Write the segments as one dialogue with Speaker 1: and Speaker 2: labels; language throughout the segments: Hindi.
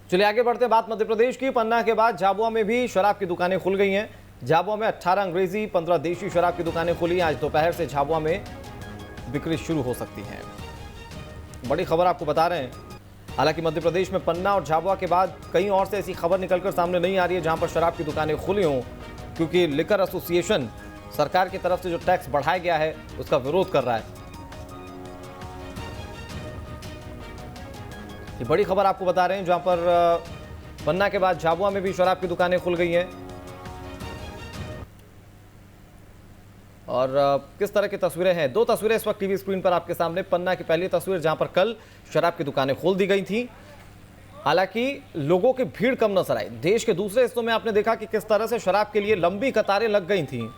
Speaker 1: चलिए आगे बढ़ते हैं। बात मध्य प्रदेश की। पन्ना के बाद झाबुआ में भी शराब की दुकानें खुल गई हैं। झाबुआ में 18 अंग्रेजी 15 देशी शराब की दुकानें खुली। आज दोपहर से झाबुआ में बिक्री शुरू हो सकती है। बड़ी खबर आपको बता रहे हैं। हालांकि मध्य प्रदेश में पन्ना और झाबुआ के बाद कहीं और से ऐसी खबर निकलकर सामने नहीं आ रही है जहां पर शराब की दुकानें खुली हों, क्योंकि लिकर एसोसिएशन सरकार की तरफ से जो टैक्स बढ़ाया गया है उसका विरोध कर रहा है। ये बड़ी खबर आपको बता रहे हैं जहां पर पन्ना के बाद झाबुआ में भी शराब की दुकानें खुल गई हैं। और किस तरह की तस्वीरें हैं, दो तस्वीरें इस वक्त टीवी स्क्रीन पर आपके सामने। पन्ना की पहली तस्वीर जहां पर कल शराब की दुकानें खोल दी गई थी। हालांकि लोगों की भीड़ कम नजर आई। देश के दूसरे हिस्सों में आपने देखा कि किस तरह से शराब के लिए लंबी कतारें लग गई थी,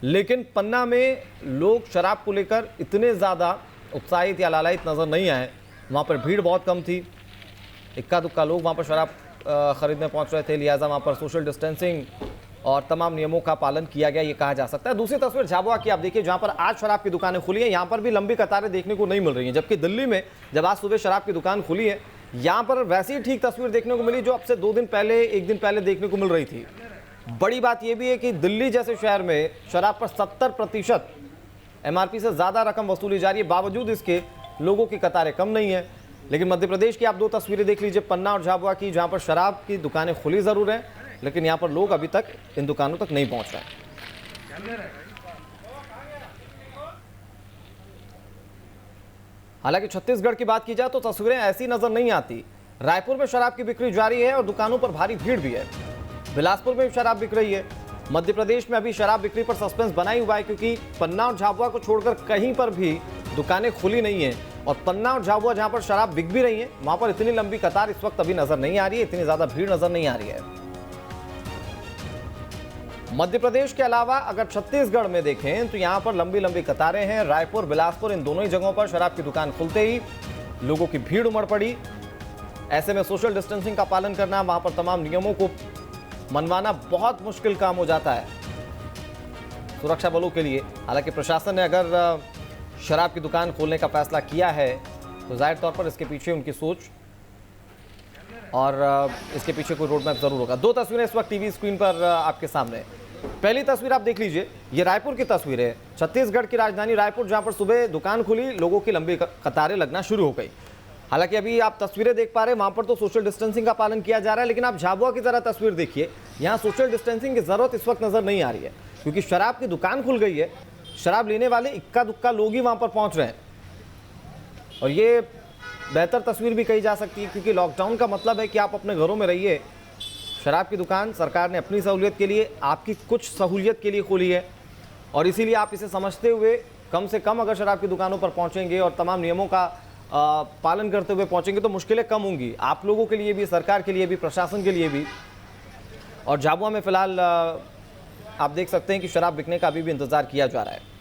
Speaker 1: लेकिन पन्ना में लोग शराब को लेकर इतने ज़्यादा उत्साहित या लालायित नजर नहीं आए। वहाँ पर भीड़ बहुत कम थी। इक्का दुक्का लोग वहाँ पर शराब खरीदने पहुँच रहे थे, लिहाजा वहाँ पर सोशल डिस्टेंसिंग और तमाम नियमों का पालन किया गया, ये कहा जा सकता है। दूसरी तस्वीर झाबुआ की आप देखिए, जहाँ पर आज शराब की दुकानें खुली हैं। यहाँ पर भी लंबी कतारें देखने को नहीं मिल रही हैं, जबकि दिल्ली में जब आज सुबह शराब की दुकान खुली है, यहाँ पर वैसी ही ठीक तस्वीर देखने को मिली जो अब से 2 दिन पहले, 1 दिन पहले देखने को मिल रही थी। बड़ी बात यह भी है कि दिल्ली जैसे शहर में शराब पर 70% MRP से ज़्यादा रकम वसूली जा रही है, बावजूद इसके लोगों की कतारें कम नहीं है। लेकिन मध्य प्रदेश की आप 2 तस्वीरें देख लीजिए, पन्ना और झाबुआ की, जहाँ पर शराब की दुकानें खुली ज़रूर हैं, लेकिन यहाँ पर लोग अभी तक इन दुकानों तक नहीं पहुँच रहे। हालांकि छत्तीसगढ़ की बात की जाए तो तस्वीरें ऐसी नजर नहीं आती। रायपुर में शराब की बिक्री जारी है और दुकानों पर भारी भीड़ भी है। बिलासपुर में भी शराब बिक रही है। मध्य प्रदेश में अभी शराब बिक्री पर सस्पेंस बना ही हुआ है, क्योंकि पन्ना और झाबुआ को छोड़कर कहीं पर भी दुकानें खुली नहीं है। और पन्ना और झाबुआ जहां पर शराब बिक भी रही है, वहां पर इतनी लंबी कतार इस वक्त अभी नजर नहीं आ रही है, इतनी ज्यादा भीड़ नजर नहीं आ रही है। मध्य प्रदेश के अलावा अगर छत्तीसगढ़ में देखें तो यहां पर लंबी लंबी कतारें हैं। रायपुर, बिलासपुर, इन दोनों ही जगहों पर शराब की दुकान खुलते ही लोगों की भीड़ उमड़ पड़ी। ऐसे में सोशल डिस्टेंसिंग का पालन करना, वहां पर तमाम नियमों को मनवाना बहुत मुश्किल काम हो जाता है सुरक्षा बलों के लिए। हालांकि प्रशासन ने अगर शराब की दुकान खोलने का फैसला किया है तो जाहिर तौर पर इसके पीछे उनकी सोच और इसके पीछे कोई रोड मैप जरूर होगा। 2 तस्वीरें इस वक्त टीवी स्क्रीन पर आपके सामने। पहली तस्वीर आप देख लीजिए, ये रायपुर की तस्वीर है, छत्तीसगढ़ की राजधानी रायपुर, जहां पर सुबह दुकान खुली, लोगों की लंबी कतारें लगना शुरू हो गई। हालांकि अभी आप तस्वीरें देख पा रहे हैं, वहां पर तो सोशल डिस्टेंसिंग का पालन किया जा रहा है, लेकिन आप झाबुआ की तरह तस्वीर देखिए, यहाँ सोशल डिस्टेंसिंग की जरूरत इस वक्त नजर नहीं आ रही है, क्योंकि शराब की दुकान खुल गई है। शराब लेने वाले इक्का दुक्का लोग ही वहां पर पहुंच रहे हैं। और ये बेहतर तस्वीर भी कही जा सकती है, क्योंकि लॉकडाउन का मतलब है कि आप अपने घरों में रहिए। शराब की दुकान सरकार ने अपनी सहूलियत के लिए, आपकी कुछ सहूलियत के लिए खोली है, और इसीलिए आप इसे समझते हुए कम से कम अगर शराब की दुकानों पर पहुंचेंगे और तमाम नियमों का पालन करते हुए पहुंचेंगे तो मुश्किलें कम होंगी, आप लोगों के लिए भी, सरकार के लिए भी, प्रशासन के लिए भी। और झाबुआ में फिलहाल आप देख सकते हैं कि शराब बिकने का अभी भी इंतजार किया जा रहा है।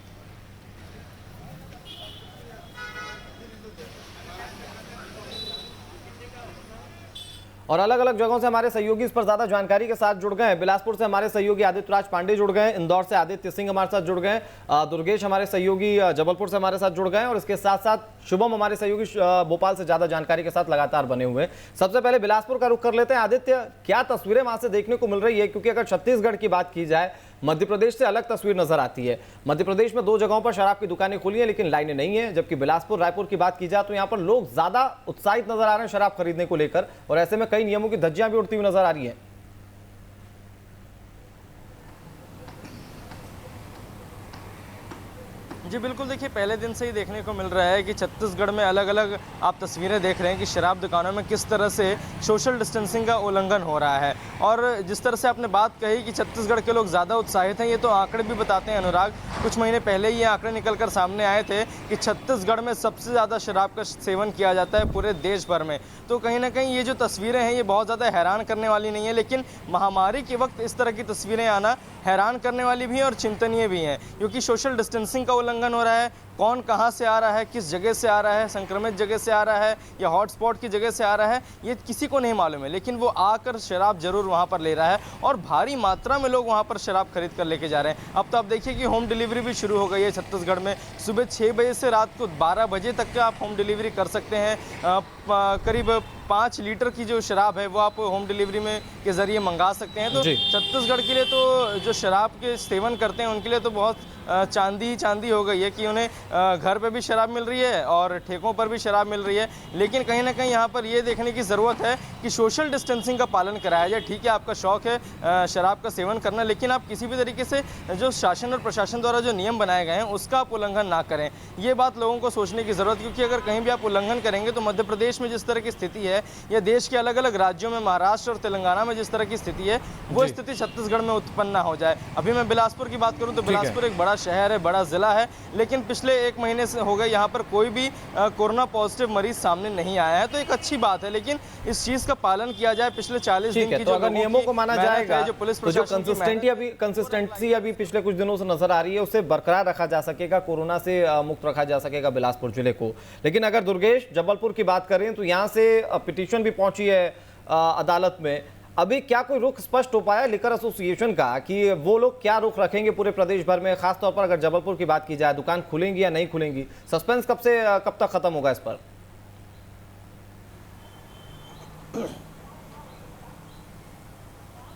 Speaker 1: और अलग अलग जगहों से हमारे सहयोगी इस पर ज्यादा जानकारी के साथ जुड़ गए हैं। बिलासपुर से हमारे सहयोगी आदित्य राज पांडे जुड़ गए, इंदौर से आदित्य सिंह हमारे साथ जुड़ गए, दुर्गेश हमारे सहयोगी जबलपुर से हमारे साथ जुड़ गए, और इसके साथ साथ शुभम हमारे सहयोगी भोपाल से ज्यादा जानकारी के साथ लगातार बने हुए हैं। सबसे पहले बिलासपुर का रुख कर लेते हैं। आदित्य, क्या तस्वीरें वहां से देखने को मिल रही है, क्योंकि अगर छत्तीसगढ़ की बात की जाए, मध्य प्रदेश से अलग तस्वीर नजर आती है। मध्य प्रदेश में 2 जगहों पर शराब की दुकानें खुली हैं, लेकिन लाइनें नहीं है, जबकि बिलासपुर, रायपुर की बात की जाए तो यहाँ पर लोग ज्यादा उत्साहित नजर आ रहे हैं शराब खरीदने को लेकर, और ऐसे में कई नियमों की धज्जियां भी उड़ती हुई नजर आ रही है।
Speaker 2: जी बिल्कुल, देखिए पहले दिन से ही देखने को मिल रहा है कि छत्तीसगढ़ में अलग अलग आप तस्वीरें देख रहे हैं कि शराब दुकानों में किस तरह से सोशल डिस्टेंसिंग का उल्लंघन हो रहा है। और जिस तरह से आपने बात कही कि छत्तीसगढ़ के लोग ज़्यादा उत्साहित हैं, ये तो आंकड़े भी बताते हैं अनुराग। कुछ महीने पहले ही ये आंकड़े निकल कर सामने आए थे कि छत्तीसगढ़ में सबसे ज़्यादा शराब का सेवन किया जाता है पूरे देश भर में। तो कहीं ना कहीं ये जो तस्वीरें हैं ये बहुत ज़्यादा हैरान करने वाली नहीं है, लेकिन महामारी के वक्त इस तरह की तस्वीरें आना हैरान करने वाली भी हैं और चिंतनीय भी हैं, क्योंकि सोशल डिस्टेंसिंग का उल्लंघन हो रहा है, कौन कहाँ से आ रहा है, किस जगह से आ रहा है, संक्रमित जगह से आ रहा है या हॉटस्पॉट की जगह से आ रहा है, ये किसी को नहीं मालूम है। लेकिन वो आकर शराब जरूर वहाँ पर ले रहा है और भारी मात्रा में लोग वहाँ पर शराब खरीद कर लेके जा रहे हैं। अब तो आप देखिए कि होम डिलीवरी भी शुरू हो गई है छत्तीसगढ़ में। सुबह 6 बजे से रात को 12 बजे तक का आप होम डिलीवरी कर सकते हैं। करीब 5 लीटर की जो शराब है वो आप होम डिलीवरी में के ज़रिए मंगा सकते हैं। तो छत्तीसगढ़ के लिए तो जो शराब के सेवन करते हैं उनके लिए तो बहुत चांदी ही चांदी हो गई है कि उन्हें घर पे भी शराब मिल रही है और ठेकों पर भी शराब मिल रही है। लेकिन कहीं ना कहीं यहाँ पर ये देखने की ज़रूरत है कि सोशल डिस्टेंसिंग का पालन कराया जाए। ठीक है, आपका शौक़ है शराब का सेवन करना, लेकिन आप किसी भी तरीके से जो शासन और प्रशासन द्वारा जो नियम बनाए गए हैं उसका आप उल्लंघन ना करें। ये बात लोगों को सोचने की ज़रूरत, क्योंकि अगर कहीं भी आप उल्लंघन करेंगे तो मध्य प्रदेश में जिस तरह की स्थिति है या देश के अलग अलग राज्यों में, महाराष्ट्र और तेलंगाना में जिस तरह की स्थिति है, वो स्थिति छत्तीसगढ़ में उत्पन्न ना हो जाए। अभी मैं बिलासपुर की बात करूं तो बिलासपुर एक बड़ा शहर है, बड़ा जिला है, लेकिन पिछले 1 महीने से हो गए यहाँ पर कोई भी कोरोना पॉजिटिव मरीज सामने नहीं आया है। तो एक अच्छी बात है, लेकिन इस चीज का पालन किया जाए। पिछले 40 दिन की
Speaker 1: तो अगर नियमों को माना जाएगा,
Speaker 2: जो पुलिस
Speaker 1: तो जो कंसिस्टेंसी अभी पिछले कुछ दिनों से नजर आ रही है उसे बरकरार रखा जा सकेगा, कोरोना से मुक्त रखा जा सकेगा बिलासपुर जिले को। लेकिन अगर दुर्गेश जबलपुर की बात करें तो यहाँ से पिटीशन भी पहुंची है अदालत में। अभी क्या कोई रुख स्पष्ट हो पाया लिकर एसोसिएशन का कि वो लोग क्या रुख रखेंगे पूरे प्रदेश भर में, खासतौर पर अगर जबलपुर की बात की जाए, दुकान खुलेंगी या नहीं खुलेंगी? सस्पेंस कब तक खत्म होगा इस पर?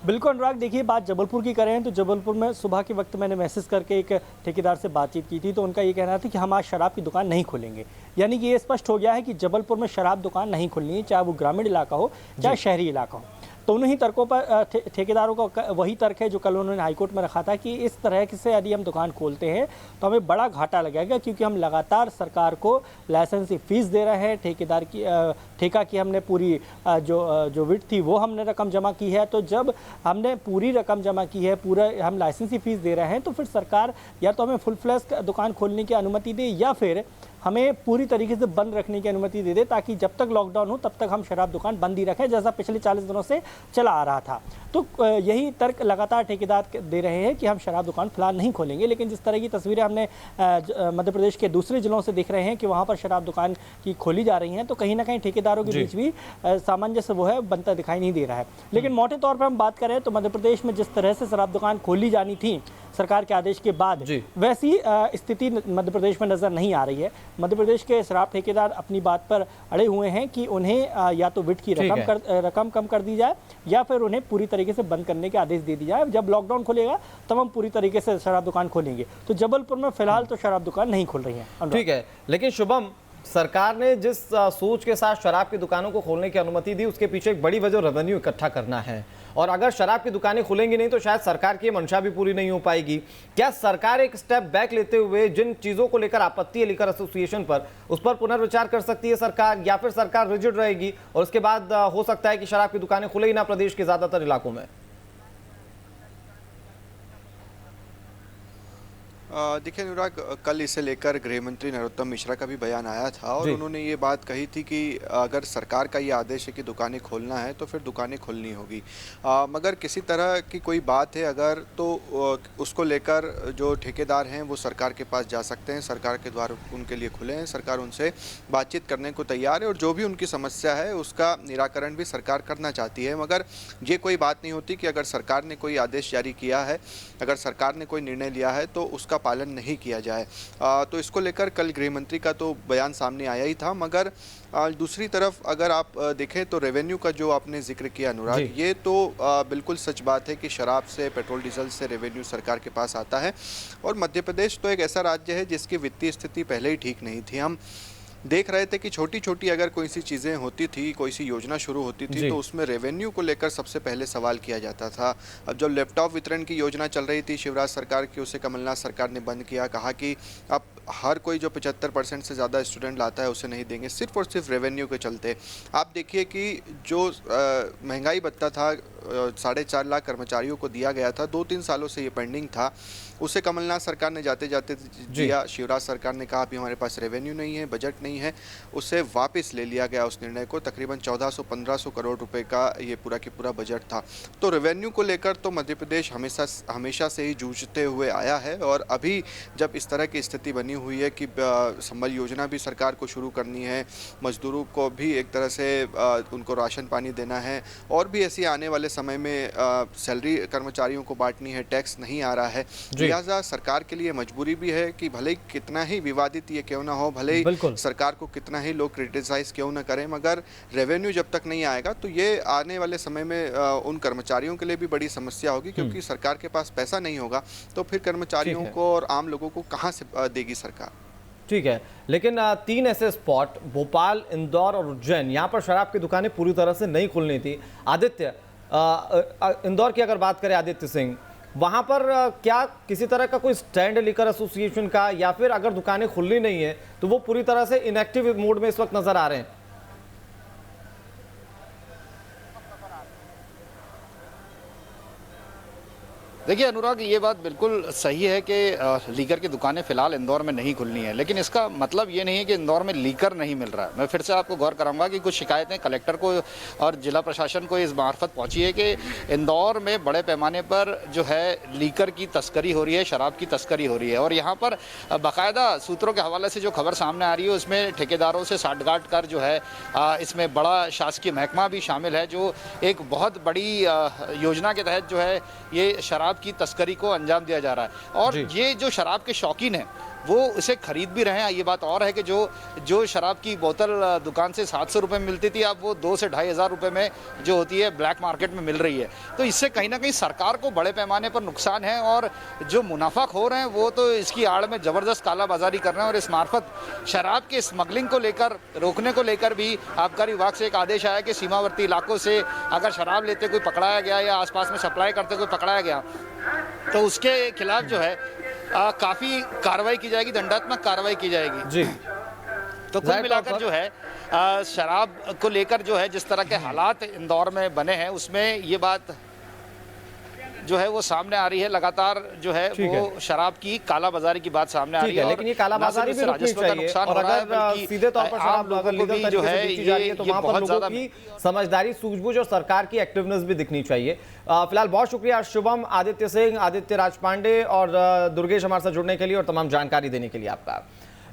Speaker 3: बिल्कुल अनुराग, देखिए बात जबलपुर की करें तो जबलपुर में सुबह के वक्त मैंने मैसेज करके एक ठेकेदार से बातचीत की थी, तो उनका ये कहना था कि हम आज शराब की दुकान नहीं खोलेंगे। यानी कि ये स्पष्ट हो गया है कि जबलपुर में शराब दुकान नहीं खोलनी है, चाहे वो ग्रामीण इलाका हो चाहे शहरी इलाका हो। तो उन्हीं तर्कों पर ठेकेदारों का वही तर्क है जो कल उन्होंने हाईकोर्ट में रखा था कि इस तरह से यदि हम दुकान खोलते हैं तो हमें बड़ा घाटा लगेगा, क्योंकि हम लगातार सरकार को लाइसेंसी फीस दे रहे हैं, ठेकेदार की ठेका की हमने पूरी जो विड्थ थी वो हमने रकम जमा की है। तो जब हमने पूरी रकम जमा की है, पूरा हम लाइसेंसी फीस दे रहे हैं, तो फिर सरकार या तो हमें फुल फ्लैश दुकान खोलने की अनुमति दे या फिर हमें पूरी तरीके से बंद रखने की अनुमति दे दे, ताकि जब तक लॉकडाउन हो तब तक हम शराब दुकान बंद ही रखें, जैसा पिछले 40 दिनों से चला आ रहा था। तो यही तर्क लगातार ठेकेदार दे रहे हैं कि हम शराब दुकान फिलहाल नहीं खोलेंगे। लेकिन जिस तरह की तस्वीरें हमने मध्य प्रदेश के दूसरे जिलों से देख रहे हैं कि वहाँ पर शराब दुकान की खोली जा रही हैं, तो कहीं ना कहीं ठेकेदारों के बीच भी सामंजस्य वो है बनता दिखाई नहीं दे रहा है। लेकिन मोटे तौर पर हम बात करें तो मध्य प्रदेश में जिस तरह से शराब दुकान खोली जानी थी सरकार के आदेश के बाद, वैसी स्थिति मध्य प्रदेश में नजर नहीं आ रही है। मध्य प्रदेश के शराब ठेकेदार अपनी बात पर अड़े हुए हैं कि उन्हें या तो विड्थ की रकम कम कर दी जाए या फिर उन्हें पूरी तरीके से बंद करने के आदेश दे दिया जाए। जब लॉकडाउन खुलेगा तब हम पूरी तरीके से शराब दुकान खोलेंगे। तो जबलपुर में फिलहाल तो शराब दुकान नहीं खुल रही है।
Speaker 1: ठीक है, लेकिन शुभम, सरकार ने जिस सोच के साथ शराब की दुकानों को खोलने की अनुमति दी उसके पीछे एक बड़ी वजह रेवेन्यू इकट्ठा करना है, और अगर शराब की दुकानें खुलेंगी नहीं तो शायद सरकार की मंशा भी पूरी नहीं हो पाएगी। क्या सरकार एक स्टेप बैक लेते हुए जिन चीजों को लेकर आपत्ति है लिकर एसोसिएशन पर, उस पर पुनर्विचार कर सकती है सरकार, या फिर सरकार रिजिड रहेगी और उसके बाद हो सकता है कि शराब की दुकानें खुले ही ना प्रदेश के ज्यादातर इलाकों में?
Speaker 4: देखिए अनुराग, कल इसे लेकर गृह मंत्री नरोत्तम मिश्रा का भी बयान आया था और उन्होंने ये बात कही थी कि अगर सरकार का ये आदेश है कि दुकानें खोलना है तो फिर दुकानें खोलनी होगी। मगर किसी तरह की कोई बात है अगर तो उसको लेकर जो ठेकेदार हैं वो सरकार के पास जा सकते हैं, सरकार के द्वार उनके लिए खुले हैं, सरकार उनसे बातचीत करने को तैयार है और जो भी उनकी समस्या है उसका निराकरण भी सरकार करना चाहती है। मगर ये कोई बात नहीं होती कि अगर सरकार ने कोई आदेश जारी किया है, अगर सरकार ने कोई निर्णय लिया है तो उसका पालन नहीं किया जाए। तो इसको लेकर कल गृह मंत्री का तो बयान सामने आया ही था। मगर दूसरी तरफ अगर आप देखें तो रेवेन्यू का जो आपने जिक्र किया अनुराग, ये तो बिल्कुल सच बात है कि शराब से, पेट्रोल डीजल से रेवेन्यू सरकार के पास आता है और मध्य प्रदेश तो एक ऐसा राज्य है जिसकी वित्तीय स्थिति पहले ही ठीक नहीं थी। हम देख रहे थे कि छोटी छोटी अगर कोई सी चीज़ें होती थी, कोई सी योजना शुरू होती थी तो उसमें रेवेन्यू को लेकर सबसे पहले सवाल किया जाता था। अब जब लैपटॉप वितरण की योजना चल रही थी शिवराज सरकार की, उसे कमलनाथ सरकार ने बंद किया, कहा कि अब हर कोई जो 75% से ज़्यादा स्टूडेंट लाता है उसे नहीं देंगे, सिर्फ और सिर्फ रेवेन्यू के चलते। आप देखिए कि जो महंगाई भत्ता था 4.5 लाख कर्मचारियों को दिया गया था, 2-3 सालों से ये पेंडिंग था, उसे कमलनाथ सरकार ने जाते जाते दिया। शिवराज सरकार ने कहा अभी हमारे पास रेवेन्यू नहीं है, बजट नहीं है, उससे वापस ले लिया गया उस निर्णय को। तकरीबन 1400-1500 करोड़ रुपए का ये पूरा की पूरा बजट था। तो रेवेन्यू को लेकर तो मध्य प्रदेश हमेशा से ही जूझते हुए आया है और अभी जब इस तरह की स्थिति बनी हुई है कि संबल योजना भी सरकार को शुरू करनी है, मजदूरों को भी एक तरह से उनको राशन पानी देना है, और भी ऐसी आने वाले समय में सैलरी कर्मचारियों को बांटनी है, टैक्स नहीं आ रहा है। लिहाजा सरकार के लिए मजबूरी भी है कि भले ही कितना ही विवादित ये क्यों ना हो, भले ही सरकार को कितना ही लोग क्रिटिसाइज क्यों ना करें, मगर रेवेन्यू जब तक नहीं आएगा तो ये आने वाले समय में उन कर्मचारियों के लिए भी बड़ी समस्या होगी, क्योंकि सरकार के पास पैसा नहीं होगा तो फिर कर्मचारियों को और आम लोगों को कहाँ से देगी सरकार। ठीक है,
Speaker 1: लेकिन 3 ऐसे स्पॉट भोपाल, इंदौर और उज्जैन, यहाँ पर शराब की दुकानें पूरी तरह से नहीं खुलनी थी। आदित्य, इंदौर की अगर बात करें आदित्य सिंह, वहाँ पर क्या किसी तरह का कोई स्टैंड लीकर एसोसिएशन का, या फिर अगर दुकानें खुलनी नहीं है तो वो पूरी तरह से इनएक्टिव मोड में इस वक्त नजर आ रहे हैं?
Speaker 5: देखिए अनुराग, ये बात बिल्कुल सही है कि लीकर की दुकानें फिलहाल इंदौर में नहीं खुलनी है, लेकिन इसका मतलब ये नहीं है कि इंदौर में लीकर नहीं मिल रहा है। मैं फिर से आपको गौर कराऊंगा कि कुछ शिकायतें कलेक्टर को और जिला प्रशासन को इस मार्फत पहुंची है कि इंदौर में बड़े पैमाने पर जो है लीकर की तस्करी हो रही है, शराब की तस्करी हो रही है। और यहाँ पर बाकायदा सूत्रों के हवाले से जो खबर सामने आ रही है उसमें ठेकेदारों से साठगांठ कर जो है इसमें बड़ा शासकीय महकमा भी शामिल है, जो एक बहुत बड़ी योजना के तहत जो है ये शराब की तस्करी को अंजाम दिया जा रहा है। और ये जो शराब के शौकीन हैं वो इसे खरीद भी रहे हैं। ये बात और है कि जो शराब की बोतल दुकान से 700 रुपये में मिलती थी, अब वो 2 से 2,500 रुपये में जो होती है ब्लैक मार्केट में मिल रही है। तो इससे कहीं ना कहीं सरकार को बड़े पैमाने पर नुकसान है, और जो मुनाफाखोर हैं वो तो इसकी आड़ में ज़बरदस्त कालाबाजारी कर रहे हैं। और इस मार्फत शराब के स्मगलिंग को लेकर, रोकने को लेकर भी आबकारी विभाग से एक आदेश आया कि सीमावर्ती इलाकों से अगर शराब लेते कोई पकड़ाया गया या आसपास में सप्लाई करते कोई पकड़ाया गया तो उसके खिलाफ जो है काफ़ी कार्रवाई की जाएगी, दंडात्मक कार्रवाई की जाएगी जी। तो कुल मिलाकर जो है शराब को लेकर जो है जिस तरह के हालात इंदौर में बने हैं उसमें ये बात जो है वो सामने आ रही है। लगातार जो है वो शराब की कालाबाजारी की बात सामने आ रही है,
Speaker 1: लेकिन ये कालाबाजारी भी रुकनी चाहिए। और अगर सीधे तौर पर शराब अगर लीगल तरीके से बेची जा रही है तो वहां पर लोगों की समझदारी, सूझबूझ और सरकार की एक्टिवनेस भी दिखनी चाहिए। फिलहाल बहुत शुक्रिया शुभम, आदित्य सिंह, आदित्य राजपांडे और दुर्गेश हमारे साथ जुड़ने के लिए और तमाम जानकारी देने के लिए आपका।